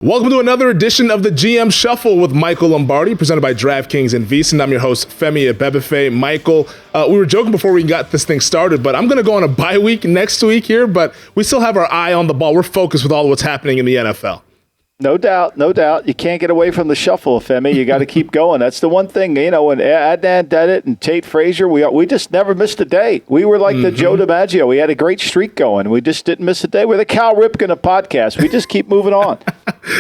Welcome to another edition of the GM Shuffle with Michael Lombardi, presented by DraftKings and VSiN. I'm your host, Femi and Michael. We were joking before we got this thing started, but I'm going to go on a bye week next week here, but we still have our eye on the ball. We're focused with all of what's happening in the NFL. No doubt, no doubt. You can't get away from the shuffle, Femi. You got to keep going. That's the one thing, when Adnan did it and Tate Frazier, we just never missed a day. We were like the Joe DiMaggio. We had a great streak going. We just didn't miss a day. We're the Cal Ripken of podcasts. We just keep moving on.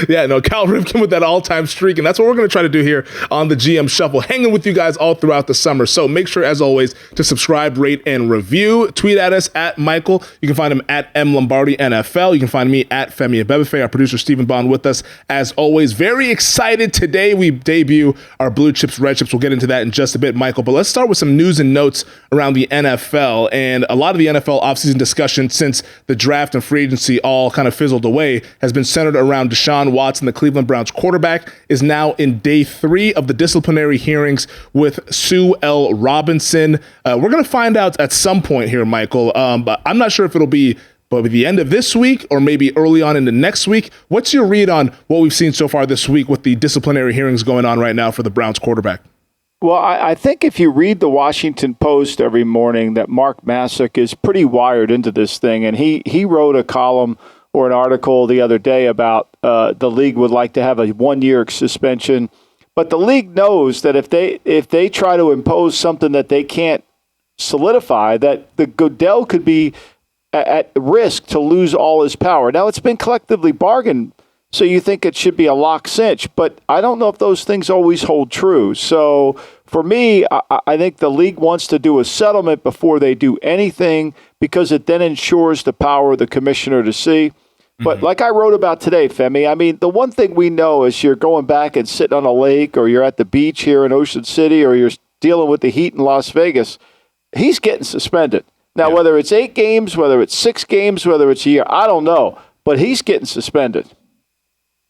Yeah, no, Cal Ripken with that all-time streak, and that's what we're going to try to do here on the GM Shuffle, hanging with you guys all throughout the summer. So make sure, as always, to subscribe, rate, and review. Tweet at us at Michael. You can find him at MLombardiNFL. You can find me at Femi and our producer Stephen Bond with us. As always, very excited today. We debut our blue chips, red chips. We'll get into that in just a bit, Michael. But let's start with some news and notes around the NFL. And a lot of the NFL offseason discussion since the draft and free agency all kind of fizzled away has been centered around Deshaun Watson. The Cleveland Browns quarterback is now in day 3 of the disciplinary hearings with Sue L. Robinson. We're going to find out at some point here, Michael. But I'm not sure if it'll be by the end of this week or maybe early on into next week. What's your read on what we've seen so far this week with the disciplinary hearings going on right now for the Browns quarterback? Well, I think if you read the Washington Post every morning, that Mark Masick is pretty wired into this thing. And he wrote a column or an article the other day about the league would like to have a 1-year suspension. But the league knows that if they try to impose something that they can't solidify, that the Goodell could be at risk to lose all his power. Now, it's been collectively bargained, so you think it should be a lock cinch, but I don't know if those things always hold true. So for me, I think the league wants to do a settlement before they do anything because it then ensures the power of the commissioner to see. But like I wrote about today, Femi, I mean, the one thing we know is you're going back and sitting on a lake or you're at the beach here in Ocean City or you're dealing with the heat in Las Vegas, he's getting suspended. Now, whether it's 8 games, whether it's 6 games, whether it's a year, I don't know. But he's getting suspended.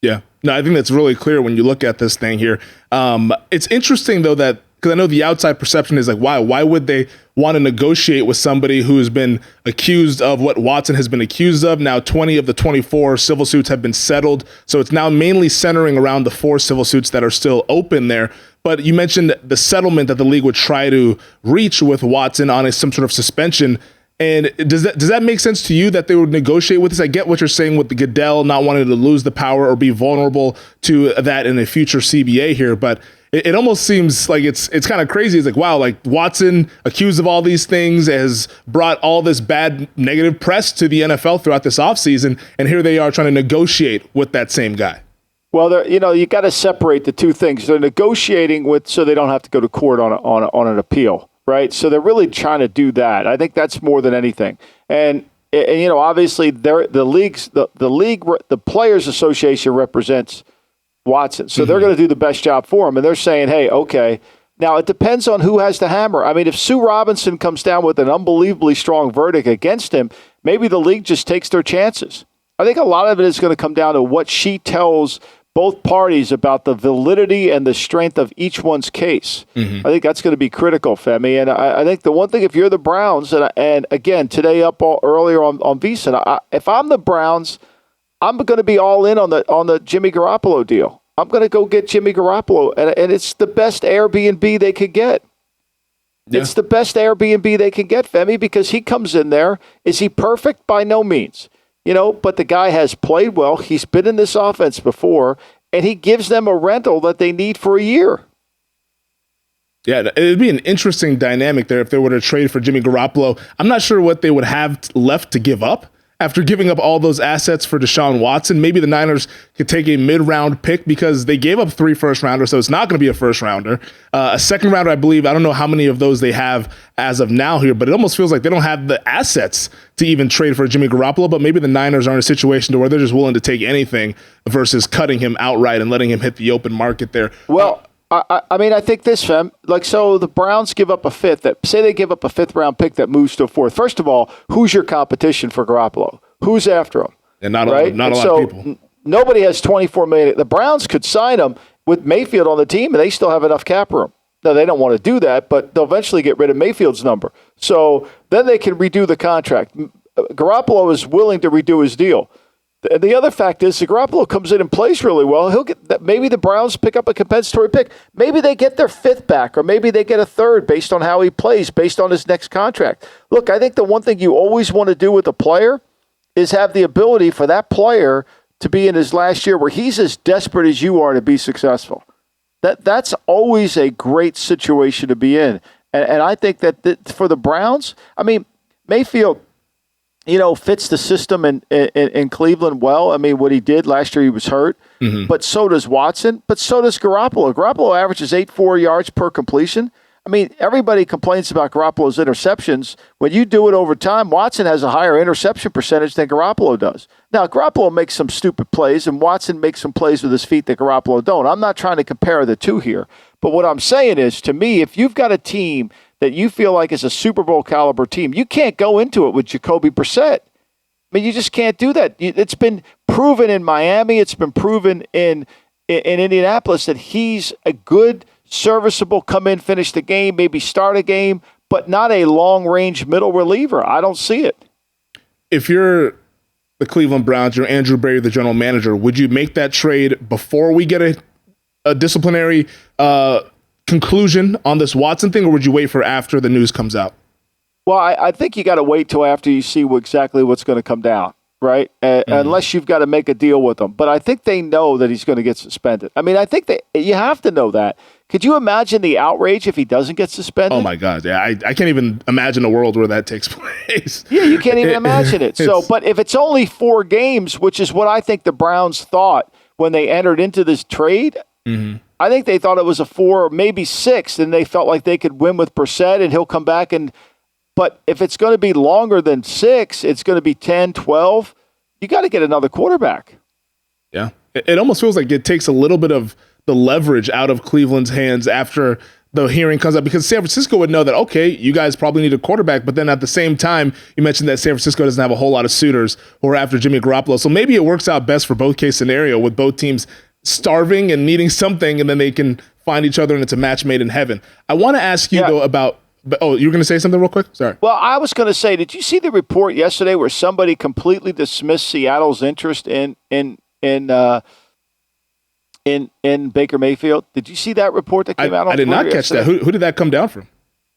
Yeah. No, I think that's really clear when you look at this thing here. It's interesting, though, that because I know the outside perception is like, why would they want to negotiate with somebody who has been accused of what Watson has been accused of? Now, 20 of the 24 civil suits have been settled. So it's now mainly centering around the 4 civil suits that are still open there. But you mentioned the settlement that the league would try to reach with Watson on some sort of suspension. And does that make sense to you that they would negotiate with this? I get what you're saying with the Goodell not wanting to lose the power or be vulnerable to that in a future CBA here, but it almost seems like it's kind of crazy. It's like, wow, like Watson, accused of all these things, has brought all this bad negative press to the NFL throughout this offseason, and here they are trying to negotiate with that same guy. Well, you got to separate the two things. They're negotiating with so they don't have to go to court on an appeal, right? So they're really trying to do that. I think that's more than anything. And obviously, the Players Association represents Watson, so they're going to do the best job for him. And they're saying, hey, okay. Now it depends on who has the hammer. I mean, if Sue Robinson comes down with an unbelievably strong verdict against him, maybe the league just takes their chances. I think a lot of it is going to come down to what she tells both parties about the validity and the strength of each one's case. I think that's going to be critical, Femi. And I think the one thing, if you're the Browns, and again, today earlier on VSiN, if I'm the Browns, I'm going to be all in on the Jimmy Garoppolo deal. I'm going to go get Jimmy Garoppolo, and it's the best Airbnb they could get. Yeah. It's the best Airbnb they can get, Femi, because he comes in there. Is he perfect? By no means. But the guy has played well. He's been in this offense before, and he gives them a rental that they need for a year. Yeah, it'd be an interesting dynamic there if they were to trade for Jimmy Garoppolo. I'm not sure what they would have left to give up after giving up all those assets for Deshaun Watson. Maybe the Niners could take a mid-round pick because they gave up 3 first-rounders, so it's not going to be a first-rounder. A second-rounder, I believe, I don't know how many of those they have as of now here, but it almost feels like they don't have the assets to even trade for Jimmy Garoppolo, but maybe the Niners are in a situation to where they're just willing to take anything versus cutting him outright and letting him hit the open market there. Well, I think this, Fem, so the Browns give up a fifth. Say they give up a 5th-round pick that moves to a 4th. First of all, who's your competition for Garoppolo? Who's after him? And not a lot of people. Nobody has $24 million. The Browns could sign him with Mayfield on the team, and they still have enough cap room. Now, they don't want to do that, but they'll eventually get rid of Mayfield's number. So then they can redo the contract. Garoppolo is willing to redo his deal. The other fact is, Garoppolo comes in and plays really well. He'll get that. Maybe the Browns pick up a compensatory pick. Maybe they get their fifth back, or maybe they get a third based on how he plays, based on his next contract. Look, I think the one thing you always want to do with a player is have the ability for that player to be in his last year where he's as desperate as you are to be successful. That's always a great situation to be in. And I think that for the Browns, I mean, Mayfield, fits the system in Cleveland well. I mean, what he did last year, he was hurt, but so does Watson, but so does Garoppolo. Garoppolo averages 8.4 yards per completion. I mean, everybody complains about Garoppolo's interceptions. When you do it over time, Watson has a higher interception percentage than Garoppolo does. Now, Garoppolo makes some stupid plays, and Watson makes some plays with his feet that Garoppolo don't. I'm not trying to compare the two here, but what I'm saying is, to me, if you've got a team that you feel like is a Super Bowl caliber team, you can't go into it with Jacoby Brissett. I mean, you just can't do that. It's been proven in Miami. It's been proven in Indianapolis that he's a good, serviceable, come in, finish the game, maybe start a game, but not a long-range middle reliever. I don't see it. If you're the Cleveland Browns, you're Andrew Berry, the general manager, would you make that trade before we get a disciplinary conclusion on this Watson thing, or would you wait for after the news comes out? Well, I think you got to wait till after you see exactly what's going to come down, right? Unless you've got to make a deal with him. But I think they know that he's going to get suspended. I mean, I think you have to know that. Could you imagine the outrage if he doesn't get suspended? Oh, my God. Yeah, I can't even imagine a world where that takes place. Yeah, you can't even imagine it. So, but if it's only 4 games, which is what I think the Browns thought when they entered into this trade, I think they thought it was a 4 or maybe 6, and they felt like they could win with Brissett and he'll come back. But if it's going to be longer than 6, it's going to be 10, 12. You got to get another quarterback. Yeah. It almost feels like it takes a little bit of the leverage out of Cleveland's hands after the hearing comes up, because San Francisco would know that, okay, you guys probably need a quarterback, but then at the same time, you mentioned that San Francisco doesn't have a whole lot of suitors who are after Jimmy Garoppolo. So maybe it works out best for both case scenario with both teams starving and needing something, and then they can find each other and it's a match made in heaven. I want to ask you though about, you were going to say something real quick? Sorry. Well, I was going to say, did you see the report yesterday where somebody completely dismissed Seattle's interest in Baker Mayfield? Did you see that report that came out on I did Twitter not catch yesterday? that. Who did that come down from?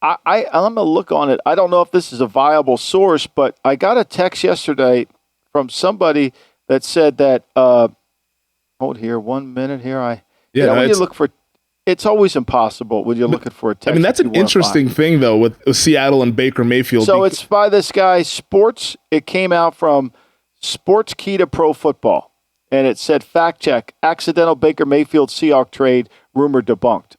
I'm going to look on it. I don't know if this is a viable source, but I got a text yesterday from somebody that said that, hold here, 1 minute here. When you look for, it's always impossible when you're looking for a text. I mean, that's an interesting thing, though, with Seattle and Baker Mayfield. So it's by this guy, Sports. It came out from Sports Key to Pro Football. And it said, fact check, accidental Baker Mayfield Seahawk trade, rumor debunked.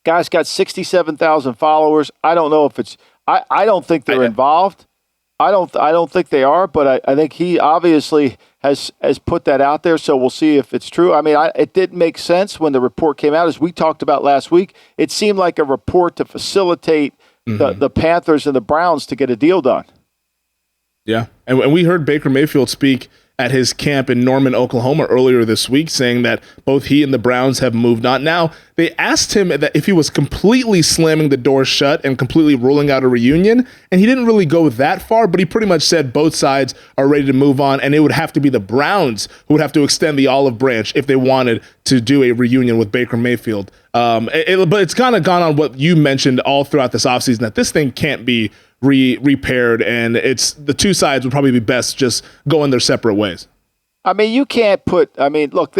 Guy's got 67,000 followers. I don't know if it's, I don't think they're involved. I don't think they are, but I think he obviously has put that out there, so we'll see if it's true. I mean, it didn't make sense when the report came out. As we talked about last week, it seemed like a report to facilitate the Panthers and the Browns to get a deal done. Yeah, and we heard Baker Mayfield speak at his camp in Norman, Oklahoma earlier this week, saying that both he and the Browns have moved on. Now, they asked him that if he was completely slamming the door shut and completely ruling out a reunion, and he didn't really go that far, but he pretty much said both sides are ready to move on, and it would have to be the Browns who would have to extend the olive branch if they wanted to do a reunion with Baker Mayfield. But it's kind of gone on what you mentioned all throughout this offseason, that this thing can't be repaired, and it's the two sides would probably be best just going their separate ways. I mean, you can't put. I mean, look,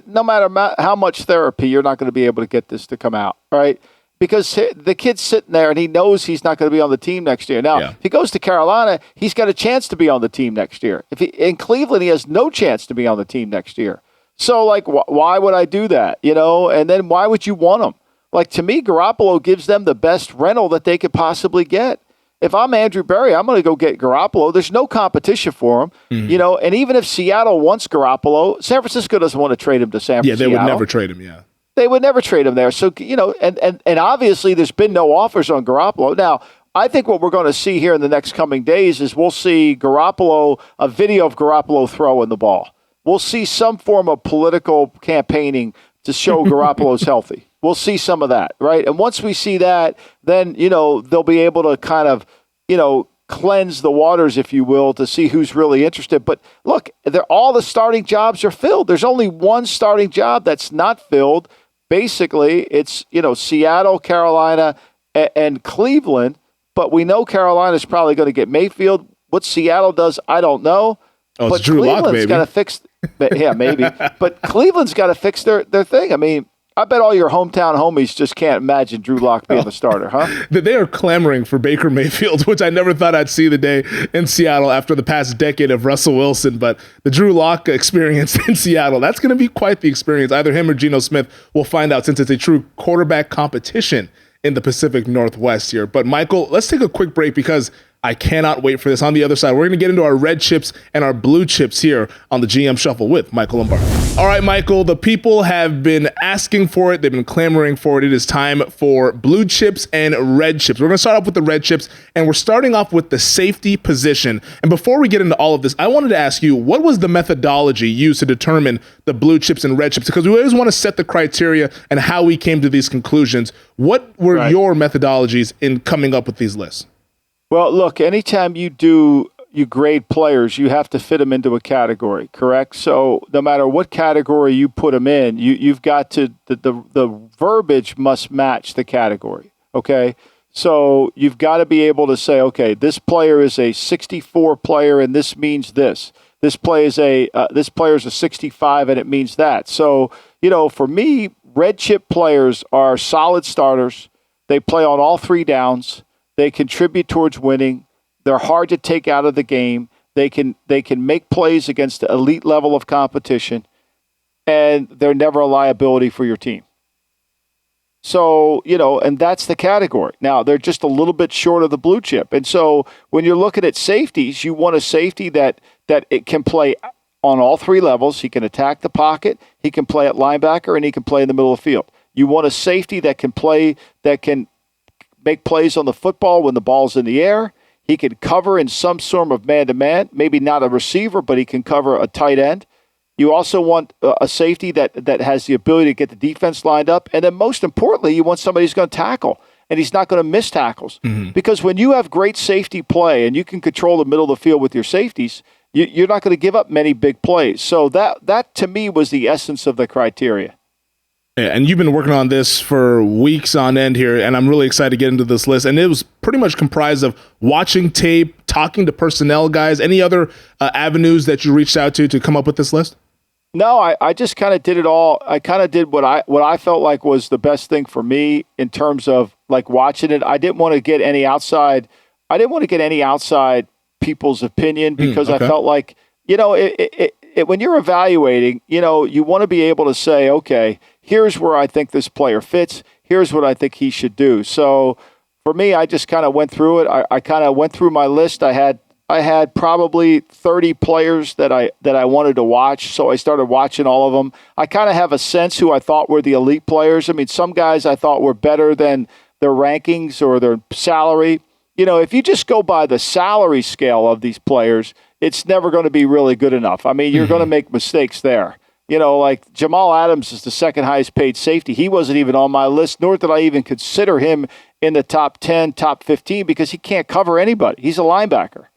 no matter how much therapy, you're not going to be able to get this to come out, right? Because the kid's sitting there and he knows he's not going to be on the team next year. Now, if he goes to Carolina, he's got a chance to be on the team next year. In Cleveland, he has no chance to be on the team next year. So, like, why would I do that? And then why would you want him? Like, to me, Garoppolo gives them the best rental that they could possibly get. If I'm Andrew Berry, I'm going to go get Garoppolo. There's no competition for him, and even if Seattle wants Garoppolo, San Francisco doesn't want to trade him to San Francisco. Yeah, they would never trade him, They would never trade him there. So, and obviously there's been no offers on Garoppolo. Now, I think what we're going to see here in the next coming days is we'll see a video of Garoppolo throwing the ball. We'll see some form of political campaigning to show Garoppolo's healthy. We'll see some of that, right? And once we see that, then, they'll be able to kind of, cleanse the waters, if you will, to see who's really interested. But look, all the starting jobs are filled. There's only one starting job that's not filled. Basically, it's Seattle, Carolina, and Cleveland. But we know Carolina's probably going to get Mayfield. What Seattle does, I don't know. Oh, but it's Drew Lock, Cleveland's got to fix. Yeah, maybe. But Cleveland's got to fix their thing. I mean, I bet all your hometown homies just can't imagine Drew Lock being the starter, huh? They are clamoring for Baker Mayfield, which I never thought I'd see the day in Seattle after the past decade of Russell Wilson. But the Drew Lock experience in Seattle, that's going to be quite the experience. Either him or Geno Smith, we'll find out, since it's a true quarterback competition in the Pacific Northwest here. But Michael, let's take a quick break because I cannot wait for this. On the other side, we're going to get into our red chips and our blue chips here on the GM Shuffle with Michael Lombardi. All right, Michael, the people have been asking for it. They've been clamoring for it. It is time for blue chips and red chips. We're going to start off with the red chips, and we're starting off with the safety position. And before we get into all of this, I wanted to ask you, what was the methodology used to determine the blue chips and red chips? Because we always want to set the criteria and how we came to these conclusions. What were your methodologies in coming up with these lists? Well, look, anytime you grade players, you have to fit them into a category, correct? So no matter what category you put them in, you've got to, the verbiage must match the category, okay? So you've got to be able to say, okay, this player is a 64 player and this means this. This player is a 65 and it means that. So, for me, red chip players are solid starters. They play on all three downs. They contribute towards winning. They're hard to take out of the game. They can make plays against the elite level of competition, and they're never a liability for your team. So, and that's the category. Now, they're just a little bit short of the blue chip. And so when you're looking at safeties, you want a safety that it can play on all three levels. He can attack the pocket, he can play at linebacker, and he can play in the middle of the field. You want a safety that can make plays on the football when the ball's in the air. He can cover in some sort of man-to-man, maybe not a receiver, but he can cover a tight end. You also want a safety that has the ability to get the defense lined up. And then most importantly, you want somebody who's going to tackle, and he's not going to miss tackles. Mm-hmm. Because when you have great safety play and you can control the middle of the field with your safeties, you're not going to give up many big plays. So that to me was the essence of the criteria. Yeah, and you've been working on this for weeks on end here, and I'm really excited to get into this list. And it was pretty much comprised of watching tape, talking to personnel guys. Any other avenues that you reached out to come up with this list? No, I just kind of did it all. I kind of did what I felt like was the best thing for me in terms of like watching it. I didn't want to get any outside people's opinion because I felt like, when you're evaluating, you want to be able to say, okay, here's where I think this player fits. Here's what I think he should do. So for me, I just kind of went through it. I kind of went through my list. I had probably 30 players that I wanted to watch. So I started watching all of them. I kind of have a sense who I thought were the elite players. I mean, some guys I thought were better than their rankings or their salary. If you just go by the salary scale of these players, it's never going to be really good enough. I mean, you're going to make mistakes there. Like Jamal Adams is the second highest paid safety. He wasn't even on my list, nor did I even consider him in the top 10, top 15, because he can't cover anybody. He's a linebacker,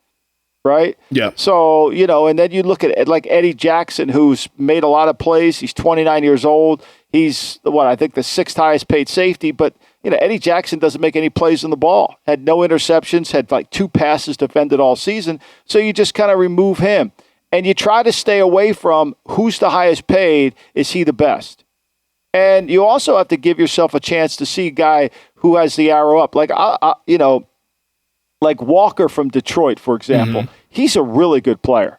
right? Yeah. So, and then you look at like Eddie Jackson, who's made a lot of plays. He's 29 years old. He's, I think the sixth highest paid safety, but Eddie Jackson doesn't make any plays on the ball, had no interceptions, had like 2 passes defended all season. So you just kind of remove him. And you try to stay away from who's the highest paid, is he the best? And you also have to give yourself a chance to see a guy who has the arrow up. Like, like Walker from Detroit, for example. Mm-hmm. He's a really good player.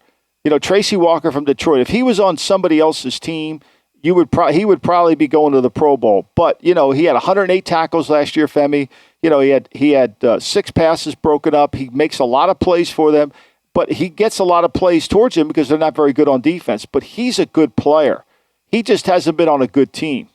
Tracy Walker from Detroit. If he was on somebody else's team, he would probably be going to the Pro Bowl. But, he had 108 tackles last year, Femi. He had 6 passes broken up. He makes a lot of plays for them. But he gets a lot of plays towards him because they're not very good on defense. But he's a good player. He just hasn't been on a good team.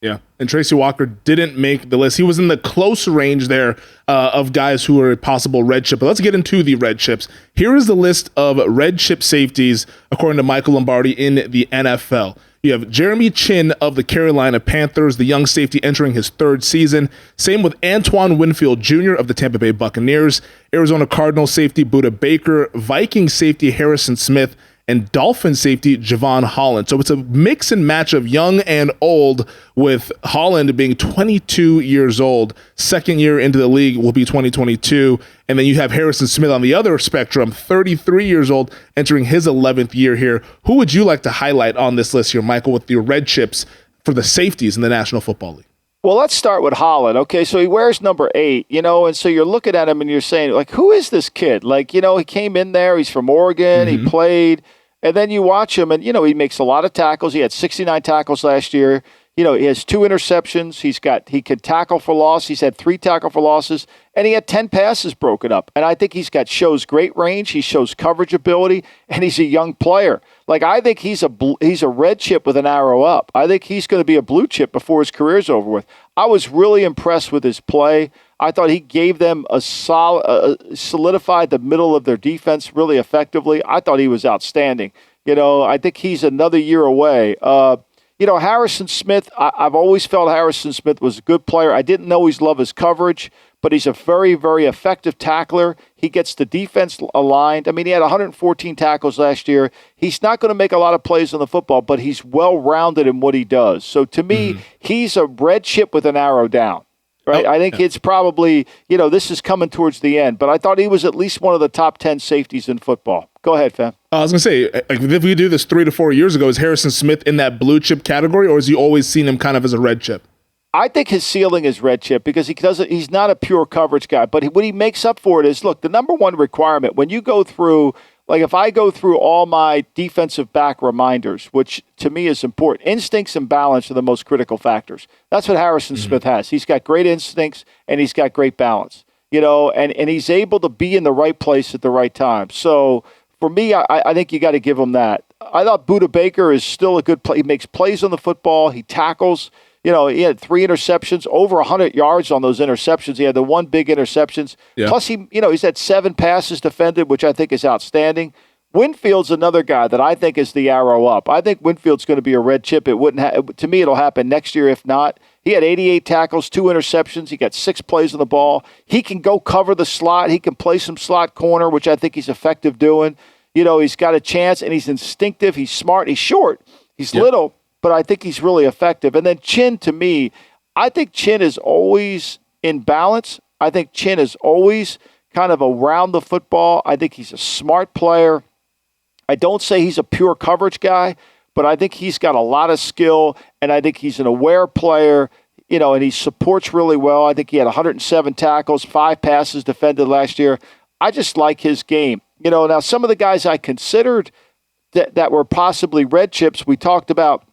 Yeah, and Tracy Walker didn't make the list. He was in the close range there of guys who are a possible red chip. But let's get into the red chips. Here is the list of red chip safeties according to Michael Lombardi in the NFL. You have Jeremy Chin of the Carolina Panthers, the young safety entering his third season. Same with Antoine Winfield Jr. of the Tampa Bay Buccaneers, Arizona Cardinals safety Budda Baker, Viking safety Harrison Smith, and Dolphin safety Javon Holland. So it's a mix and match of young and old, with Holland being 22 years old. Second year into the league will be 2022. And then you have Harrison Smith on the other spectrum, 33 years old, entering his 11th year here. Who would you like to highlight on this list here, Michael, with your red chips for the safeties in the National Football League? Well, let's start with Holland. Okay, so he wears number 8, and so you're looking at him and you're saying, like, who is this kid? Like, he came in there, he's from Oregon, he played. And then you watch him, and, he makes a lot of tackles. He had 69 tackles last year. He has 2 interceptions. He can tackle for loss. He's had 3 tackle for losses, and he had 10 passes broken up. And I think shows great range. He shows coverage ability, and he's a young player. Like, I think he's a red chip with an arrow up. I think he's going to be a blue chip before his career's over with. I was really impressed with his play. I thought he gave them solidified the middle of their defense really effectively. I thought he was outstanding. I think he's another year away. Harrison Smith, I've always felt Harrison Smith was a good player. I didn't always love his coverage, but he's a very, very effective tackler. He gets the defense aligned. I mean, he had 114 tackles last year. He's not going to make a lot of plays on the football, but he's well-rounded in what he does. So to me, he's a red chip with an arrow down. Right? I think it's probably, this is coming towards the end, but I thought he was at least one of the top 10 safeties in football. Go ahead, Fem. I was going to say, if we do this 3 to 4 years ago, is Harrison Smith in that blue chip category, or has he always seen him kind of as a red chip? I think his ceiling is red chip because he's not a pure coverage guy, but what he makes up for it is, look, the number one requirement, when you go through, like if I go through all my defensive back reminders, which to me is important, instincts and balance are the most critical factors. That's what Harrison Smith has. He's got great instincts and he's got great balance, and he's able to be in the right place at the right time. So for me, I think you got to give him that. I thought Budda Baker is still a good play. He makes plays on the football. He tackles. He had 3 interceptions, over 100 yards on those interceptions. He had the 1 big interceptions. Yeah. Plus, he's had 7 passes defended, which I think is outstanding. Winfield's another guy that I think is the arrow up. I think Winfield's going to be a red chip. To me, it'll happen next year, if not. He had 88 tackles, 2 interceptions. He got 6 plays on the ball. He can go cover the slot. He can play some slot corner, which I think he's effective doing. He's got a chance, and he's instinctive. He's smart. He's short. He's little. But I think he's really effective. And then Chin, to me, I think Chin is always in balance. I think Chin is always kind of around the football. I think he's a smart player. I don't say he's a pure coverage guy, but I think he's got a lot of skill, and I think he's an aware player, and he supports really well. I think he had 107 tackles, 5 passes defended last year. I just like his game. Now some of the guys I considered that were possibly red chips, we talked about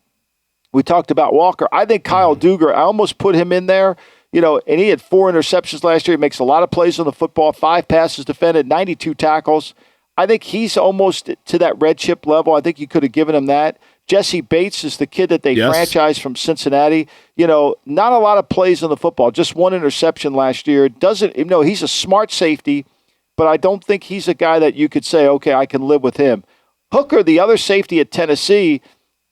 Walker. I think Kyle Duggar, I almost put him in there, and he had 4 interceptions last year. He makes a lot of plays on the football, 5 passes defended, 92 tackles. I think he's almost to that red chip level. I think you could have given him that. Jesse Bates is the kid that they franchised from Cincinnati. Not a lot of plays on the football, just 1 interception last year. He's a smart safety, but I don't think he's a guy that you could say, okay, I can live with him. Hooker, the other safety at Tennessee,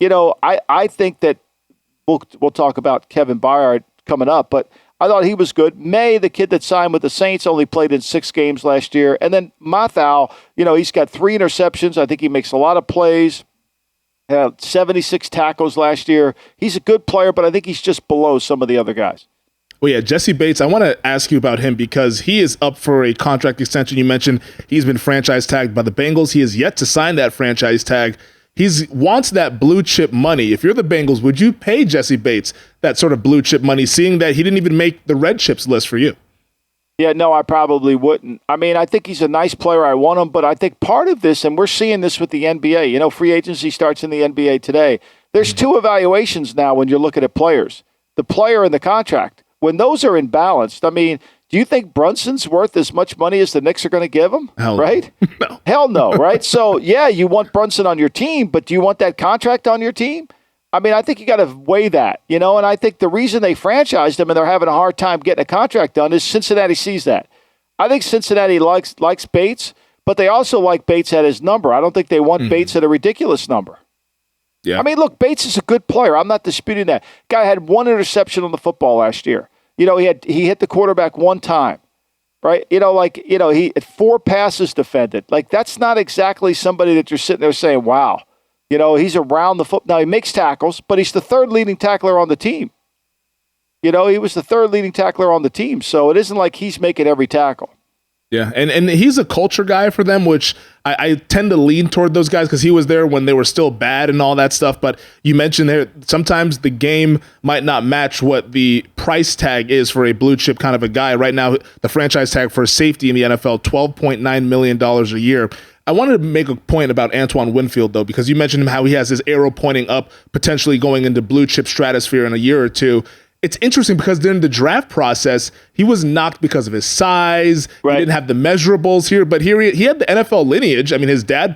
I think that we'll talk about Kevin Byard coming up, but I thought he was good. May, the kid that signed with the Saints, only played in 6 games last year. And then Mathau, he's got 3 interceptions. I think he makes a lot of plays. 76 tackles last year. He's a good player, but I think he's just below some of the other guys. Well, yeah, Jesse Bates, I want to ask you about him because he is up for a contract extension. You mentioned he's been franchise tagged by the Bengals. He has yet to sign that franchise tag. He wants that blue chip money. If you're the Bengals, would you pay Jesse Bates that sort of blue chip money, seeing that he didn't even make the red chips list for you? Yeah, no, I probably wouldn't. I mean, I think he's a nice player. I want him, but I think part of this, and we're seeing this with the NBA, free agency starts in the NBA today. There's 2 evaluations now when you're looking at players, the player and the contract. When those are imbalanced, I mean, do you think Brunson's worth as much money as the Knicks are going to give him? Hell right? No. Hell no, right? So, yeah, you want Brunson on your team, but do you want that contract on your team? I mean, I think you got to weigh that, and I think the reason they franchised him and they're having a hard time getting a contract done is Cincinnati sees that. I think Cincinnati likes Bates, but they also like Bates at his number. I don't think they want Bates at a ridiculous number. Yeah. I mean, look, Bates is a good player. I'm not disputing that. Guy had one interception on the football last year. He hit the quarterback one time, right? He had 4 passes defended. Like, that's not exactly somebody that you're sitting there saying, wow. He's around the foot. Now, he makes tackles, but he's the 3rd leading tackler on the team. He was the 3rd leading tackler on the team, so it isn't like he's making every tackle. Yeah, and he's a culture guy for them, which I tend to lean toward those guys because he was there when they were still bad and all that stuff. But you mentioned there, sometimes the game might not match what the price tag is for a blue chip kind of a guy. Right now, the franchise tag for a safety in the NFL, $12.9 million a year. I wanted to make a point about Antoine Winfield, though, because you mentioned how he has his arrow pointing up, potentially going into blue chip stratosphere in a year or two. It's interesting because during the draft process, he was knocked because of his size. Right. He didn't have the measurables here, but here he had the NFL lineage. I mean, his dad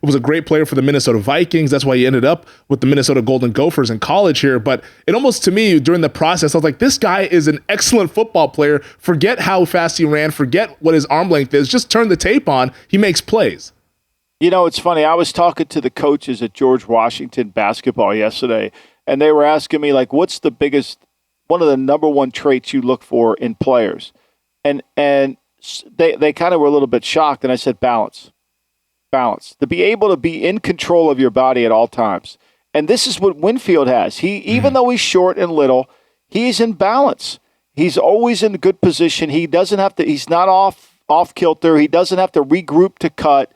was a great player for the Minnesota Vikings. That's why he ended up with the Minnesota Golden Gophers in college here. But it almost, to me, during the process, I was like, this guy is an excellent football player. Forget how fast he ran. Forget what his arm length is. Just turn the tape on. He makes plays. It's funny. I was talking to the coaches at George Washington basketball yesterday, and they were asking me, like, what's one of the number one traits you look for in players? And they kind of were a little bit shocked, and I said balance. Balance. To be able to be in control of your body at all times. And this is what Winfield has. Even though he's short and little, he's in balance. He's always in a good position. He doesn't have to, he's not off kilter. He doesn't have to regroup to cut.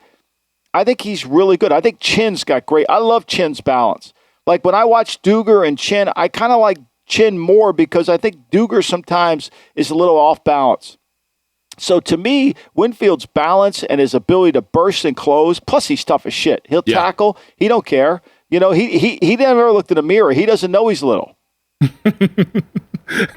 I think he's really good. I think Chin's got great. I love Chin's balance. Like when I watch Duger and Chin, I kind of like Chin more because I think Duger sometimes is a little off balance. So to me, Winfield's balance and his ability to burst and close, plus he's tough as shit. He'll tackle. He don't care. He never looked in a mirror. He doesn't know he's little.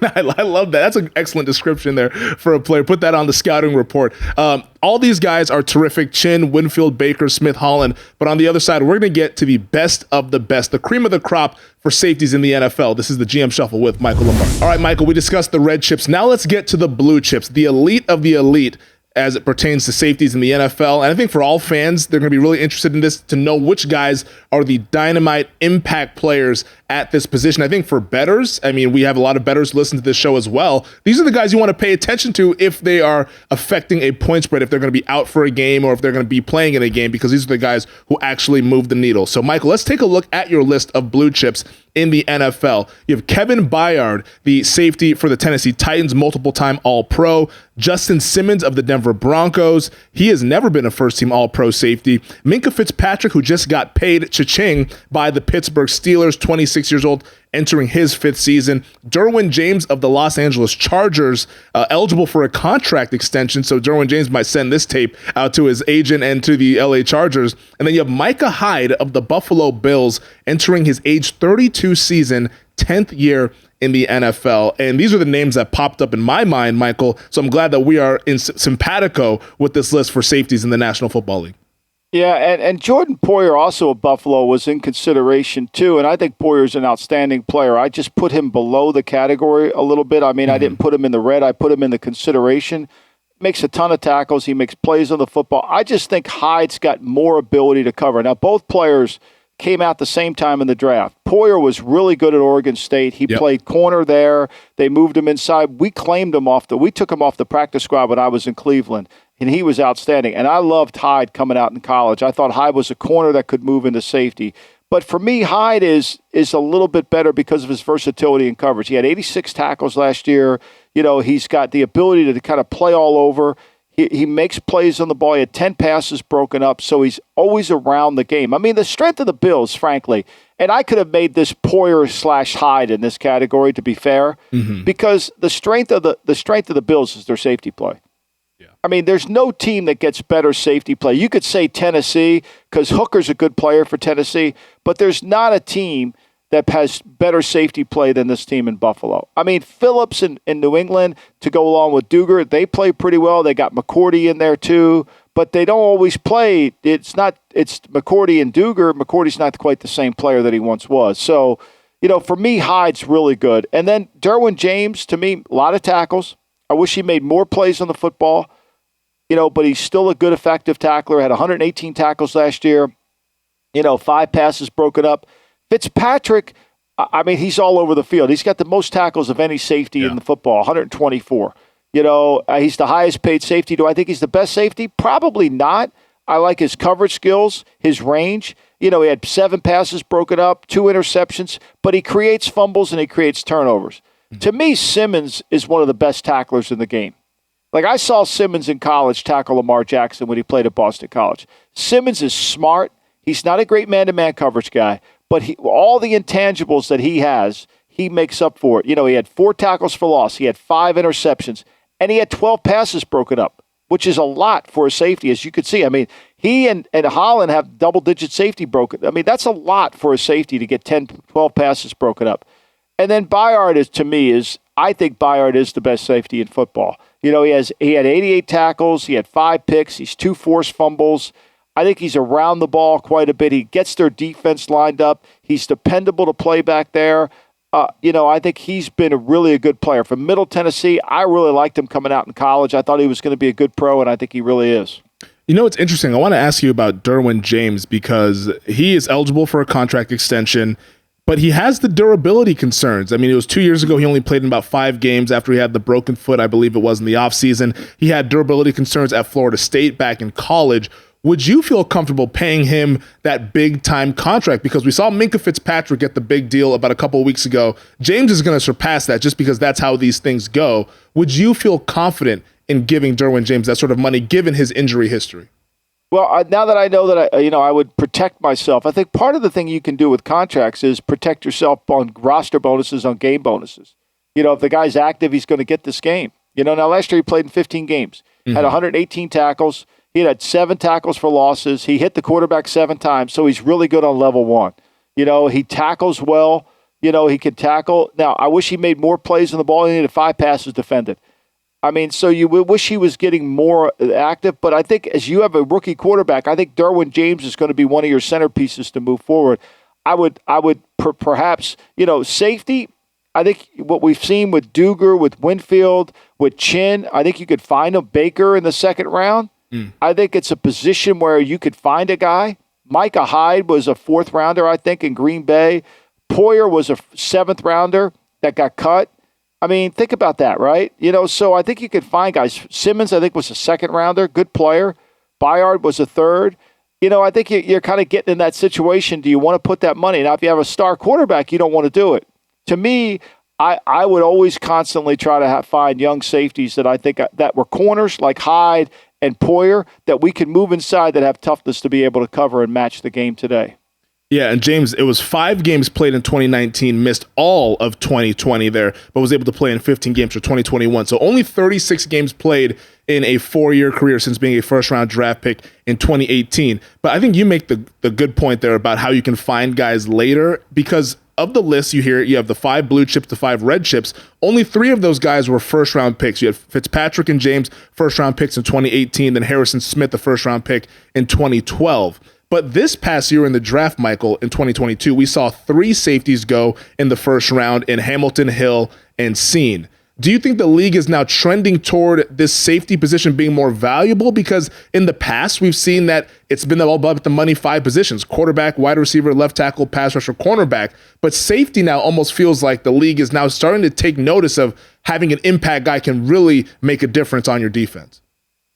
I love that. That's an excellent description there for a player. Put that on the scouting report. All these guys are terrific. Chin, Winfield, Baker, Smith, Holland. But on the other side, we're going to get to the best of the best, the cream of the crop for safeties in the NFL. This is the GM Shuffle with Michael Lombardi. All right, Michael, we discussed the red chips. Now let's get to the blue chips, the elite of the elite as it pertains to safeties in the NFL. And I think for all fans, they're going to be really interested in this to know which guys are the dynamite impact players at this position. I think for bettors, I mean, we have a lot of bettors listen to this show as well. These are the guys you want to pay attention to if they are affecting a point spread, if they're going to be out for a game or if they're going to be playing in a game, because these are the guys who actually move the needle. So, Michael, let's take a look at your list of blue chips in the NFL. You have Kevin Byard, the safety for the Tennessee Titans, multiple-time All-Pro. Justin Simmons of the Denver Broncos. He has never been a first-team All-Pro safety. Minkah Fitzpatrick, who just got paid cha-ching by the Pittsburgh Steelers, 26 years old, entering his 5th season. Derwin James of the Los Angeles Chargers, eligible for a contract extension, so Derwin James might send this tape out to his agent and to the LA Chargers. And then you have Micah Hyde of the Buffalo Bills, entering his age 32 season, 10th year in the NFL. And these are the names that popped up in my mind, Michael, so I'm glad that we are in simpatico with this list for safeties in the National Football League. Yeah, and Jordan Poyer, also of Buffalo, was in consideration too, and I think Poyer's an outstanding player. I just put him below the category a little bit. I mean, I didn't put him in the red. I put him in the consideration. Makes a ton of tackles. He makes plays on the football. I just think Hyde's got more ability to cover. Now, both players came out the same time in the draft. Poyer was really good at Oregon State. He played corner there. They moved him inside. We took him off the practice squad when I was in Cleveland, and he was outstanding. And I loved Hyde coming out in college. I thought Hyde was a corner that could move into safety. But for me, Hyde is a little bit better because of his versatility and coverage. He had 86 tackles last year. He's got the ability to kind of play all over. He makes plays on the ball. He had 10 passes broken up, so he's always around the game. I mean, the strength of the Bills, frankly, and I could have made this Poyer/Hyde in this category, to be fair, because the strength of the Bills is their safety play. Yeah. I mean, there's no team that gets better safety play. You could say Tennessee, because Hooker's a good player for Tennessee, but there's not a team that has better safety play than this team in Buffalo. I mean, Phillips in New England, to go along with Duger, they play pretty well. They got McCourty in there too, but they don't always play. It's McCourty and Duger. McCourty's not quite the same player that he once was. So, for me, Hyde's really good. And then Derwin James, to me, a lot of tackles. I wish he made more plays on the football, but he's still a good, effective tackler. Had 118 tackles last year, 5 passes broken up. Fitzpatrick, I mean, he's all over the field. He's got the most tackles of any safety in the football, 124. He's the highest paid safety. Do I think he's the best safety? Probably not. I like his coverage skills, his range. He had 7 passes broken up, 2 interceptions, but he creates fumbles and he creates turnovers. Mm-hmm. To me, Simmons is one of the best tacklers in the game. Like, I saw Simmons in college tackle Lamar Jackson when he played at Boston College. Simmons is smart. He's not a great man-to-man coverage guy, but all the intangibles that he has, he makes up for it. He had 4 tackles for loss. He had 5 interceptions, and he had 12 passes broken up, which is a lot for a safety, as you could see. I mean, he and Holland have double-digit safety broken. I mean, that's a lot for a safety to get 10, 12 passes broken up. And then Byard I think Byard is the best safety in football. He had 88 tackles. He had 5 picks. He's 2 forced fumbles. I think he's around the ball quite a bit. He gets their defense lined up. He's dependable to play back there. I think he's been really a good player. From Middle Tennessee, I really liked him coming out in college. I thought he was going to be a good pro, and I think he really is. It's interesting. I want to ask you about Derwin James because he is eligible for a contract extension, but he has the durability concerns. I mean, it was 2 years ago. He only played in about 5 games after he had the broken foot, I believe it was in the offseason. He had durability concerns at Florida State back in college. Would you feel comfortable paying him that big-time contract? Because we saw Minkah Fitzpatrick get the big deal about a couple of weeks ago. James is going to surpass that just because that's how these things go. Would you feel confident in giving Derwin James that sort of money given his injury history? Well, now that I know that I would protect myself, I think part of the thing you can do with contracts is protect yourself on roster bonuses, on game bonuses. If the guy's active, he's going to get this game. Now last year he played in 15 games, had 118 tackles. He had 7 tackles for losses. He hit the quarterback 7 times, so he's really good on level 1. He tackles well. He can tackle. Now, I wish he made more plays on the ball. He needed 5 passes defended. I mean, so you wish he was getting more active, but I think as you have a rookie quarterback, I think Derwin James is going to be one of your centerpieces to move forward. I would perhaps, safety. I think what we've seen with Duger, with Winfield, with Chin, I think you could find a Baker in the 2nd round. I think it's a position where you could find a guy. Micah Hyde was a 4th rounder, I think, in Green Bay. Poyer was a 7th rounder that got cut. I mean, think about that, right? So I think you could find guys. Simmons, I think, was a 2nd rounder, good player. Byard was a 3rd. I think you're kind of getting in that situation. Do you want to put that money? Now, if you have a star quarterback, you don't want to do it. To me, I would always constantly try to find young safeties that I think that were corners like Hyde and Poyer that we can move inside that have toughness to be able to cover and match the game today. Yeah, and James, it was 5 games played in 2019, missed all of 2020 there, but was able to play in 15 games for 2021. So only 36 games played in a 4-year career since being a first-round draft pick in 2018. But I think you make the good point there about how you can find guys later because of the list you hear, you have the 5 blue chips, the 5 red chips. Only 3 of those guys were first-round picks. You had Fitzpatrick and James, first-round picks in 2018, then Harrison Smith, the first-round pick in 2012. But this past year in the draft, Michael, in 2022, we saw 3 safeties go in the first round in Hamilton, Hill, and Seen. Do you think the league is now trending toward this safety position being more valuable? Because in the past, we've seen that it's been all about the money 5 positions: quarterback, wide receiver, left tackle, pass rusher, cornerback. But safety now almost feels like the league is now starting to take notice of having an impact guy can really make a difference on your defense.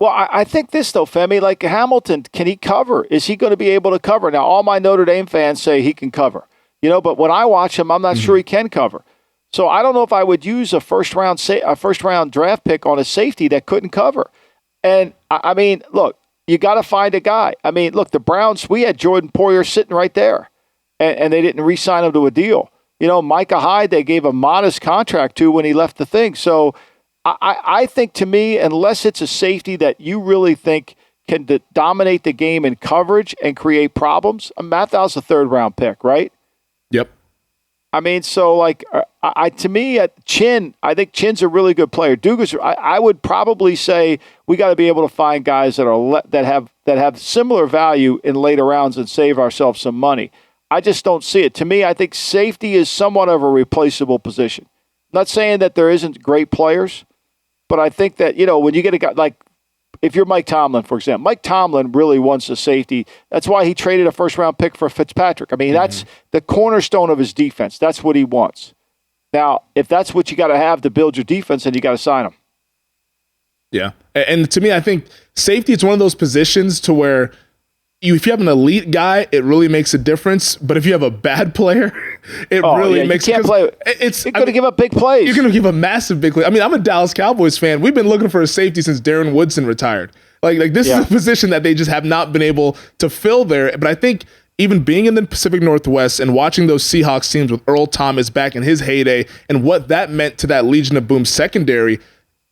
Well, I think this, though, Femi, like Hamilton, can he cover? Is he going to be able to cover? Now, all my Notre Dame fans say he can cover, but when I watch him, I'm not sure he can cover. So I don't know if I would use a first round draft pick on a safety that couldn't cover. And I mean, look, you got to find a guy. I mean, look, the Browns, we had Jordan Poyer sitting right there, and they didn't re-sign him to a deal. Micah Hyde, they gave a modest contract to when he left the thing. So I think, to me, unless it's a safety that you really think can dominate the game in coverage and create problems, Mathau's a 3rd round pick, right? Yep. I mean, so like, to me, Chin, I think Chin's a really good player. Dugas, I would probably say we got to be able to find guys that have similar value in later rounds and save ourselves some money. I just don't see it. To me, I think safety is somewhat of a replaceable position. I'm not saying that there isn't great players, but I think that when you get a guy like if you're Mike Tomlin, for example, Mike Tomlin really wants a safety. That's why he traded a first-round pick for Fitzpatrick. I mean, that's the cornerstone of his defense. That's what he wants. Now, if that's what you got to have to build your defense, then you got to sign him. Yeah. And to me, I think safety is one of those positions to where if you have an elite guy, it really makes a difference. But if you have a bad player, it really makes you can't play. You're going to give up big plays. You're going to give a massive big play. I mean, I'm a Dallas Cowboys fan. We've been looking for a safety since Darren Woodson retired. Like this is a position that they just have not been able to fill there. But I think even being in the Pacific Northwest and watching those Seahawks teams with Earl Thomas back in his heyday and what that meant to that Legion of Boom secondary,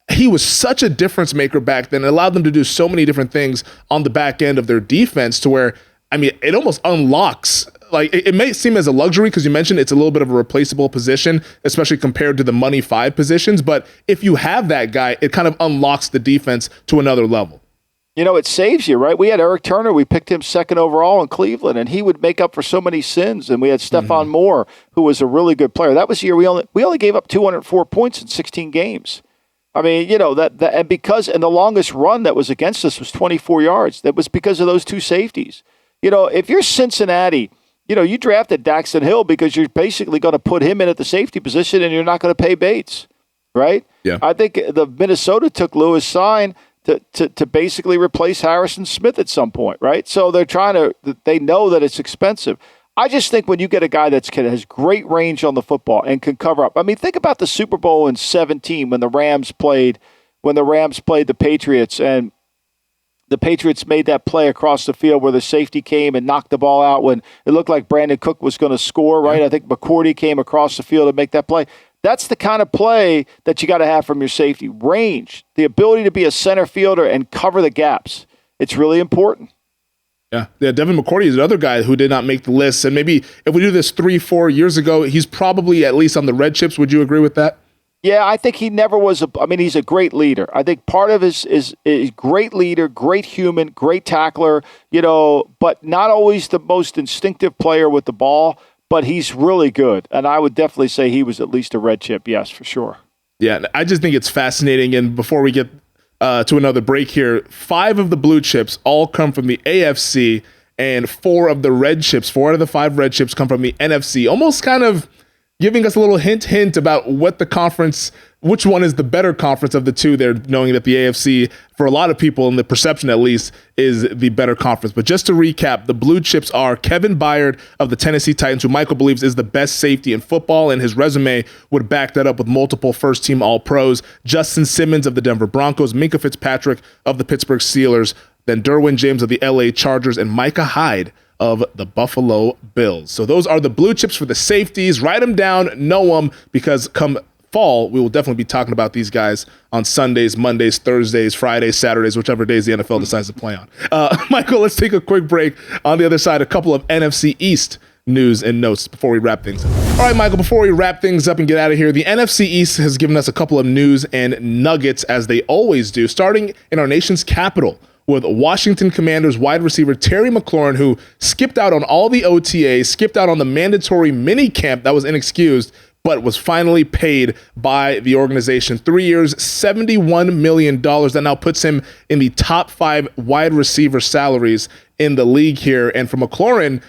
he was such a difference maker back then. It allowed them to do so many different things on the back end of their defense to where, I mean, it almost unlocks. Like it may seem as a luxury because you mentioned it's a little bit of a replaceable position, especially compared to the money 5 positions. But if you have that guy, it kind of unlocks the defense to another level. You know, it saves you, right? We had Eric Turner. We picked him 2nd overall in Cleveland, and he would make up for so many sins. And we had Stephon Moore, who was a really good player. That was the year we only gave up 204 points in 16 games. I mean, you know, and the longest run that was against us was 24 yards. That was because of those 2 safeties. You know, if you're Cincinnati, you know, you drafted Daxton Hill because you're basically going to put him in at the safety position and you're not going to pay Bates, right? Yeah. I think the Minnesota took Lewis Sign to basically replace Harrison Smith at some point, right? So they know that it's expensive. I just think when you get a guy that has great range on the football and can cover up. I mean, think about the Super Bowl in 2017 when the Rams played the Patriots and the Patriots made that play across the field where the safety came and knocked the ball out when it looked like Brandon Cook was going to score, right? I think McCourty came across the field to make that play. That's the kind of play that you got to have from your safety. Range, the ability to be a center fielder and cover the gaps. It's really important. Yeah, Devin McCourty is another guy who did not make the list. And maybe if we do this 3-4 years ago, he's probably at least on the red chips. Would you agree with that? Yeah, I think he never was. He's a great leader. I think part of his is great leader, great human, great tackler, you know, but not always the most instinctive player with the ball, but he's really good. And I would definitely say he was at least a red chip. Yes, for sure. Yeah, I just think it's fascinating. And before we get to another break here, 5 of the blue chips all come from the AFC and 4 of the red chips, 4 out of the 5 red chips come from the NFC, almost kind of giving us a little hint about what the conference, which one is the better conference of the two there, knowing that the AFC, for a lot of people, in the perception at least, is the better conference. But just to recap, the blue chips are Kevin Byard of the Tennessee Titans, who Michael believes is the best safety in football, and his resume would back that up with multiple first-team All-Pros. Justin Simmons of the Denver Broncos, Minkah Fitzpatrick of the Pittsburgh Steelers, then Derwin James of the LA Chargers, and Micah Hyde of the Buffalo Bills. So those are the blue chips for the safeties. Write them down, know them, because come fall, we will definitely be talking about these guys on Sundays, Mondays, Thursdays, Fridays, Saturdays, whichever days the NFL decides to play on. Michael, let's take a quick break. On the other side, a couple of NFC East news and notes before we wrap things up. All right, Michael, before we wrap things up and get out of here, the NFC East has given us a couple of news and nuggets, as they always do, starting in our nation's capital with Washington Commanders wide receiver Terry McLaurin, who skipped out on all the OTAs, skipped out on the mandatory mini camp that was inexcused, but was finally paid by the organization. 3 years, $71 million. That now puts him in the top 5 wide receiver salaries in the league here. And for McLaurin,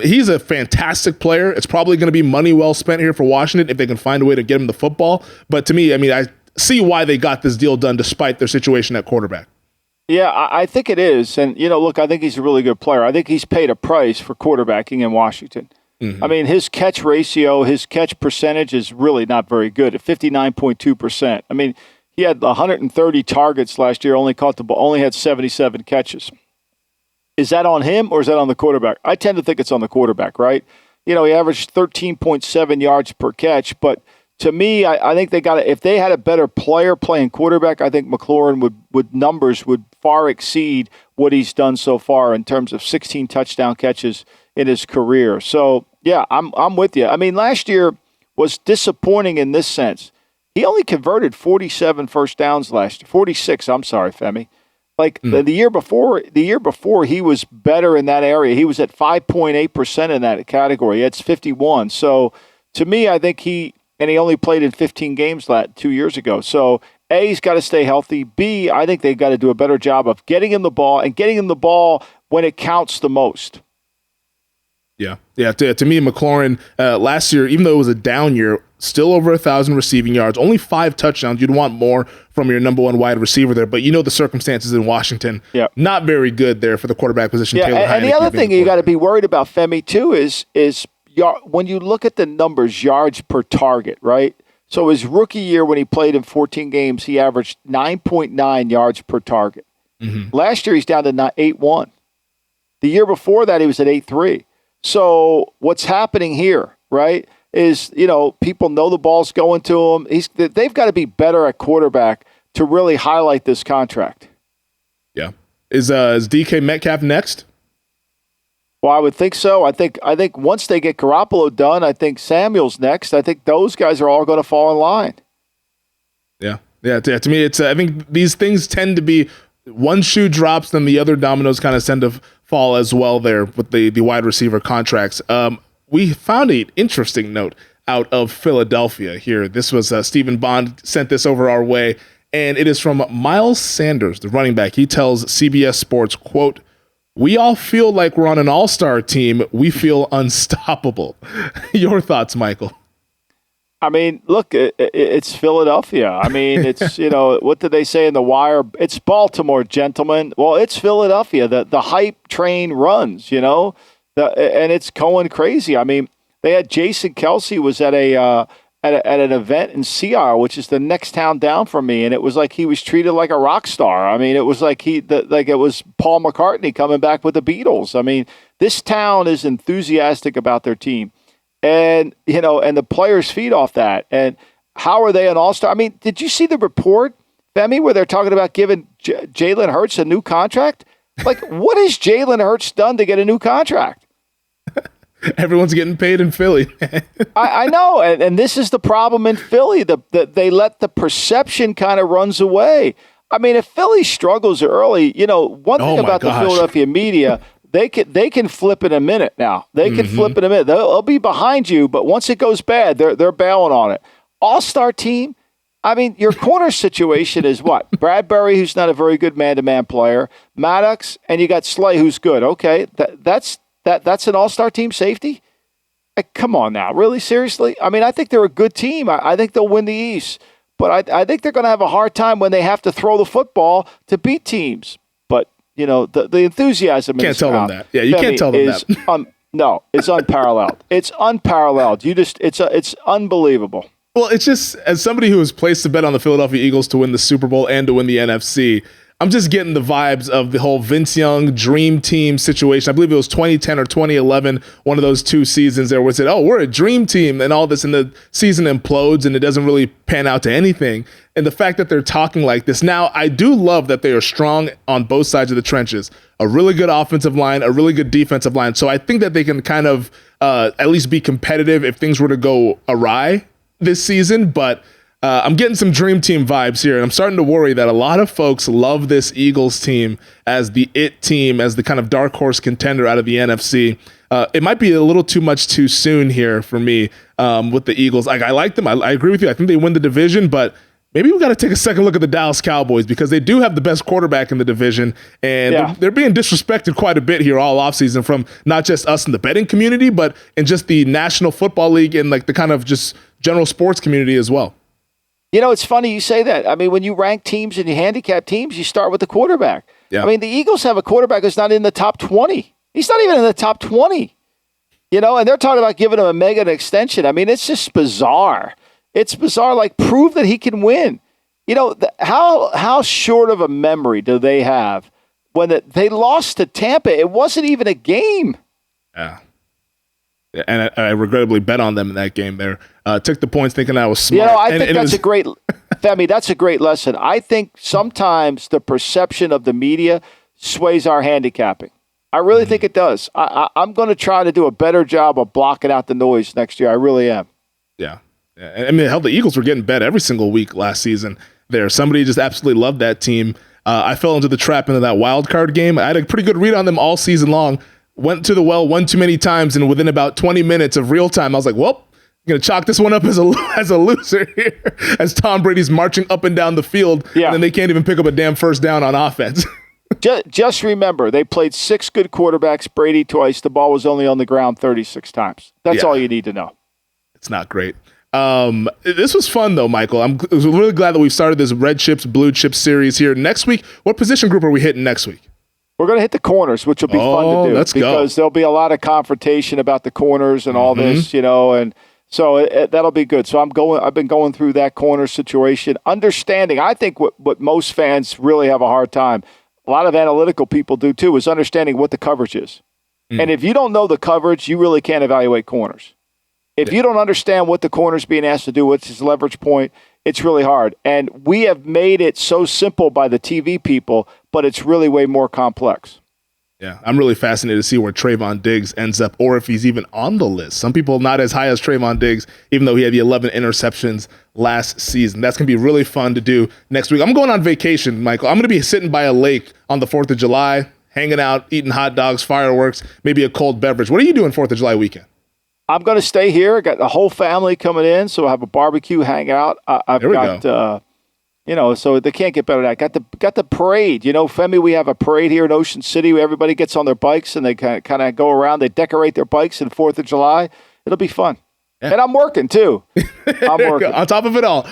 he's a fantastic player. It's probably going to be money well spent here for Washington if they can find a way to get him the football. But to me, I see why they got this deal done despite their situation at quarterback. Yeah, I think it is. And, look, I think he's a really good player. I think he's paid a price for quarterbacking in Washington. Mm-hmm. His catch ratio, his catch percentage is really not very good at 59.2%. He had 130 targets last year, only caught the ball, only had 77 catches. Is that on him or is that on the quarterback? I tend to think it's on the quarterback, right? He averaged 13.7 yards per catch, but to me, I think they got it. If they had a better player playing quarterback, I think McLaurin numbers would far exceed what he's done so far in terms of 16 touchdown catches in his career. So, yeah, I'm with you. Last year was disappointing in this sense. He only converted 47 first downs last year. 46, I'm sorry, Femi. The year before he was better in that area. He was at 5.8% in that category. That's 51. So, to me, I think he only played in 15 games 2 years ago. So, A, he's got to stay healthy. B, I think they've got to do a better job of getting him the ball and getting him the ball when it counts the most. Yeah. To me, McLaurin last year, even though it was a down year, still over 1,000 receiving yards, only 5 touchdowns. You'd want more from your number one wide receiver there, but you know the circumstances in Washington, not very good there for the quarterback position. Yeah, and the other thing you got to be worried about, Femi, too, is when you look at the numbers, yards per target, right? So his rookie year when he played in 14 games, he averaged 9.9 yards per target. Mm-hmm. Last year, he's down to 8.1. The year before that, he was at 8.3. So what's happening here, right, is, people know the ball's going to him. They've got to be better at quarterback to really highlight this contract. Yeah. Is DK Metcalf next? Well, I would think so. I think once they get Garoppolo done, I think Samuel's next. I think those guys are all going to fall in line. Yeah. To me, it's I think these things tend to be one shoe drops, then the other dominoes kind of tend to fall as well there with the wide receiver contracts. We found an interesting note out of Philadelphia here. This was Stephen Bond sent this over our way, and it is from Miles Sanders, the running back. He tells CBS Sports, quote, "We all feel like we're on an all-star team. We feel unstoppable." Your thoughts, Michael? I mean, look, it's Philadelphia. I mean, it's, what did they say in The Wire? It's Baltimore, gentlemen. Well, it's Philadelphia. The hype train runs, and it's going crazy. I mean, they had Jason Kelsey was at an event in CR, which is the next town down from me, and it was like he was treated like a rock star. I mean, it was like it was Paul McCartney coming back with the Beatles. I mean, this town is enthusiastic about their team. And, and the players feed off that. And how are they an all-star? I mean, did you see the report, Femi, where they're talking about giving Jalen Hurts a new contract? Like, what has Jalen Hurts done to get a new contract? Everyone's getting paid in Philly. I know. And this is the problem in Philly. They let the perception kind of runs away. I mean, if Philly struggles early, one thing about the Philadelphia media – They can flip in a minute now. They can flip in a minute. They'll be behind you, but once it goes bad, they're bailing on it. All-star team, I mean, your corner situation is what? Bradbury, who's not a very good man-to-man player, Maddox, and you got Slay, who's good. Okay, that's an all-star team safety? Come on now. Really? Seriously? I mean, I think they're a good team. I think they'll win the East, but I think they're going to have a hard time when they have to throw the football to beat teams. The enthusiasm. Can't tell them that. Yeah, you can't tell them that. No, it's unparalleled. It's unparalleled. It's unbelievable. Well, it's just, as somebody who has placed a bet on the Philadelphia Eagles to win the Super Bowl and to win the NFC, I'm just getting the vibes of the whole Vince Young dream team situation. I believe it was 2010 or 2011, one of those 2 seasons there where it said, oh, we're a dream team and all this, and the season implodes and it doesn't really pan out to anything. And the fact that they're talking like this now, I do love that they are strong on both sides of the trenches. A really good offensive line, a really good defensive line. So I think that they can kind of at least be competitive if things were to go awry this season. But I'm getting some dream team vibes here, and I'm starting to worry that a lot of folks love this Eagles team as the it team, as the kind of dark horse contender out of the NFC. It might be a little too much too soon here for me with the Eagles. I like them. I agree with you. I think they win the division, but maybe we got to take a second look at the Dallas Cowboys because they do have the best quarterback in the division, and they're being disrespected quite a bit here all offseason from not just us in the betting community, but in just the National Football League and like the kind of just general sports community as well. It's funny you say that. I mean, when you rank teams and you handicap teams, you start with the quarterback. Yeah. I mean, the Eagles have a quarterback who's not in the top 20. He's not even in the top 20. And they're talking about giving him a mega extension. I mean, it's just bizarre. It's bizarre. Like, prove that he can win. How short of a memory do they have when they lost to Tampa? It wasn't even a game. Yeah. And I regrettably bet on them in that game there. Took the points thinking I was smart. I think that's a great, Femi, that's a great lesson. I think sometimes the perception of the media sways our handicapping. I really think it does. I'm going to try to do a better job of blocking out the noise next year. I really am. Yeah. I mean, hell, the Eagles were getting bet every single week last season there. Somebody just absolutely loved that team. I fell into the trap into that wild card game. I had a pretty good read on them all season long. Went to the well one too many times, and within about 20 minutes of real time, I was like, well, Gonna chalk this one up as a loser here, as Tom Brady's marching up and down the field, and then they can't even pick up a damn first down on offense. Just remember, they played 6 good quarterbacks, Brady twice. The ball was only on the ground 36 times. That's all you need to know. It's not great. This was fun, though, Michael. I'm really glad that we've started this Red Chips, Blue Chips series here. Next week, what position group are we hitting next week? We're going to hit the corners, which will be fun to do. Because there'll be a lot of confrontation about the corners and all this, and so that'll be good. So I've been going through that corner situation, understanding. I think what most fans really have a hard time, a lot of analytical people do too, is understanding what the coverage is. And if you don't know the coverage, you really can't evaluate corners. If you don't understand what the corner's being asked to do, what's his leverage point, it's really hard. And we have made it so simple by the TV people, but it's really way more complex. Yeah, I'm really fascinated to see where Trayvon Diggs ends up, or if he's even on the list. Some people not as high as Trayvon Diggs, even though he had the 11 interceptions last season. That's going to be really fun to do next week. I'm going on vacation, Michael. I'm going to be sitting by a lake on the 4th of July, hanging out, eating hot dogs, fireworks, maybe a cold beverage. What are you doing 4th of July weekend? I'm going to stay here. I got the whole family coming in, so I have a barbecue, hang out. I've got so they can't get better than that. Got the parade. Femi, we have a parade here in Ocean City where everybody gets on their bikes and they kind of go around. They decorate their bikes on 4th of July. It'll be fun. Yeah. And I'm working, too. I'm working. On top of it all,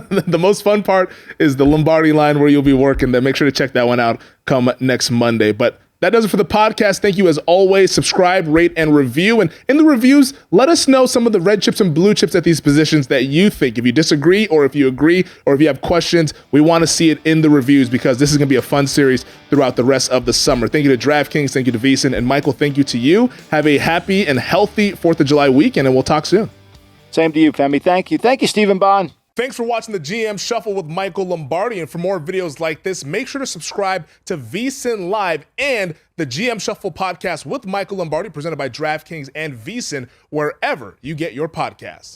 the most fun part is the Lombardi line where you'll be working. Then make sure to check that one out come next Monday. But that does it for the podcast. Thank you as always. Subscribe, rate, and review. And in the reviews, let us know some of the red chips and blue chips at these positions that you think. If you disagree or if you agree or if you have questions, we want to see it in the reviews because this is going to be a fun series throughout the rest of the summer. Thank you to DraftKings. Thank you to VSiN. And Michael, thank you to you. Have a happy and healthy 4th of July weekend, and we'll talk soon. Same to you, Femi. Thank you. Thank you, Stephen Bond. Thanks for watching the GM Shuffle with Michael Lombardi. And for more videos like this, make sure to subscribe to VSiN Live and the GM Shuffle podcast with Michael Lombardi, presented by DraftKings and VSiN, wherever you get your podcasts.